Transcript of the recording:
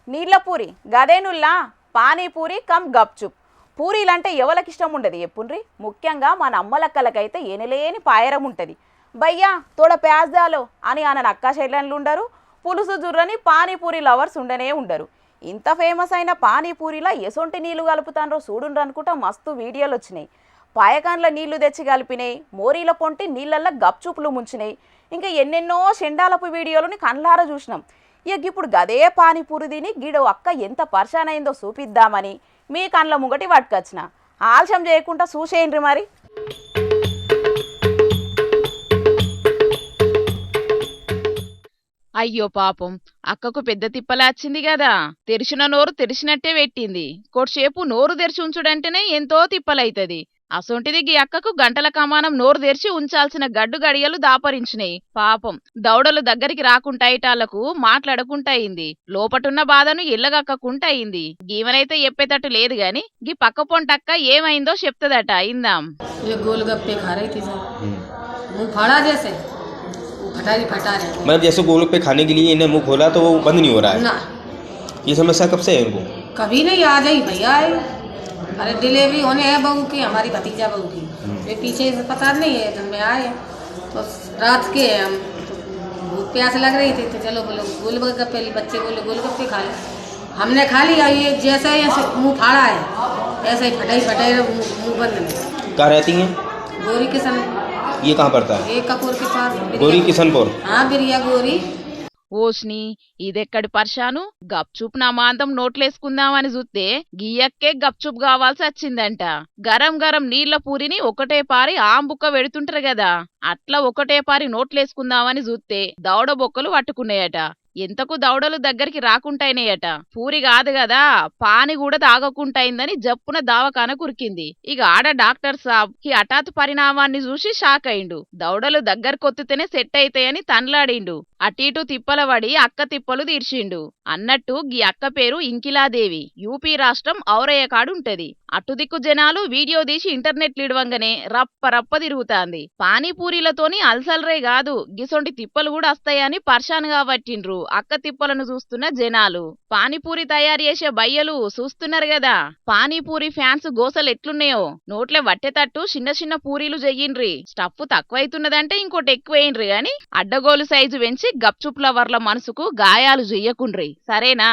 నీళ్ళ పూరి గదేనుల్లా పానీపూరి కమ్ గప్చుప్. పూరీలంటే ఎవరికి ఇష్టం ఉండదు చెప్పుండ్రి. ముఖ్యంగా మన అమ్మలక్కలకైతే ఎనలేని పాయరం ఉంటుంది. భయ్యా తోడ ప్యాజ్దాలో అని ఆయన అక్క చెల్లెళ్ళు ఉండరు. పులుసు జుర్రని పానీపూరి లవర్స్ ఉండనే ఉండరు. ఇంత ఫేమస్ అయిన పానీపూరిలో ఎసొంటి నీళ్లు కలుపుతాన్రో చూడుండ్రు అనుకుంటా మస్తు వీడియోలు వచ్చినాయి. పాయకాన్ల నీళ్లు తెచ్చి కలిపినాయి, మోరీల పొంటి నీళ్ళల్లో గప్చూపులు ముంచినాయి. ఇంకా ఎన్నెన్నో చెండాలపు వీడియోలని కళ్ళారా చూసినాం. ఇక ఇప్పుడు గదే పానీపూరి తిని గీడో అక్క ఎంత పరిశాన్ అయిందో చూపిద్దామని మీ కళ్ళ ముంగటి పట్టుకొచ్చిన. ఆలస్యం చేయకుండా చూసేయండి మరి. అయ్యో పాపం, అక్కకు పెద్ద తిప్పలాచ్చింది కదా. తెరిచిన నోరు తెరిచినట్టే పెట్టింది. కొద్దిసేపు నోరు తెరిచి ఉంచుడంటేనే ఎంతో తిప్పలైతది. అసొంటిది గీ అక్కకు గంటల కమానం నోరు తెరిచి ఉంచాల్సిన గడ్డు గడియలు దాపరించినాయి. పాపం దౌడలు దగ్గరికి రాకుంటాయిటాళ్లకు మాట్లాడకుంటాయింది. లోపటున్న బాధను ఇల్లగక్కకుంటాయింది. గీవనైతే చెప్పేటట్టు లేదు గాని గీ పక్క పొంటక్క ఏమైందో చెప్తదట. ఇందాం. मतलब जैसे गोलगप्पे खाने के लिए इन्हें मुंह खोला तो वो बंद नहीं हो रहा है ना। ये समस्या कब से है इनको? कभी नहीं आ जाई भैया। अरे डिलीवरी होने है बहू की, हमारी भतीजा बहू की। वे पीछे से पता नहीं है, जब में आए तो रात के हम भूख प्यास लग रही थी तो चलो बोलो गोलगप्पे, बच्चे बोले गोलगप्पे खा ले। हमने खा लिया। ये जैसे मुँह फाड़ा है ऐसे ही फटाई मुँह बंद नहीं। कहाँ रहती हैं? गोरी किशन। ये कहाँ पड़ता है? ये कपूर के पास। गोरी किशनपुर। हाँ बिरिया गोरी। ఓస్ని ఇదెక్కడి పర్షాను. గప్చుప్ నా మాంతం నోట్లేసుకుందామని చూస్తే గియ్యక్కే గప్చుప్ కావాల్సి వచ్చిందంట. గరం గరం నీళ్ల పూరిని ఒకటే పారి ఆంబుక్క వెడుతుంటారు కదా, అట్లా ఒకటే పారి నోట్లేసుకుందామని చూస్తే దౌడ బొక్కలు పట్టుకున్నాయట. ఎంతకు దౌడలు దగ్గరికి రాకుంటాయినాయట. పూరి కాదు కదా, పాని కూడా తాగకుంటాయిందని జప్పున దావకాన కురికింది. ఇక ఆడ డాక్టర్ సాబ్ ఈ హఠాత్ పరిణామాన్ని చూసి షాక్ అయిండు. దౌడలు దగ్గరకొత్తుతేనే సెట్ అయితాయని తన్లాడిండు. అటు ఇటు తిప్పల పడి అక్క తిప్పలు తీర్చిండు. అన్నట్టు గీ అక్క పేరు ఇంకిలాదేవి. యూపీ రాష్ట్రం ఔరయ్య కాడుంటది. అటు దిక్కు జనాలు వీడియో తీసి ఇంటర్నెట్ లిడవంగానే రప్ప తిరుగుతాంది. పానీపూరీలతోని అల్సల్రే కాదు గిసొంటి తిప్పలు కూడా వస్తాయని పర్షాన్గా పట్టిండ్రు అక్క తిప్పలను చూస్తున్న జనాలు. పానీపూరి తయారు చేసే బయ్యలు చూస్తున్నారు కదా, పానీపూరి ఫ్యాన్స్ గోసలు ఎట్లున్నాయో. నోట్లే వట్టేటట్టు చిన్న పూరీలు చెయ్యిండ్రి. స్టఫ్ తక్కువైతున్నదంటే ఇంకోటి ఎక్కువేయండ్రి గాని అడ్డగోలు సైజు పెంచి గప్చుప్ లవర్ల మనసుకు గాయాలు చెయ్యకుండ్రి, సరేనా?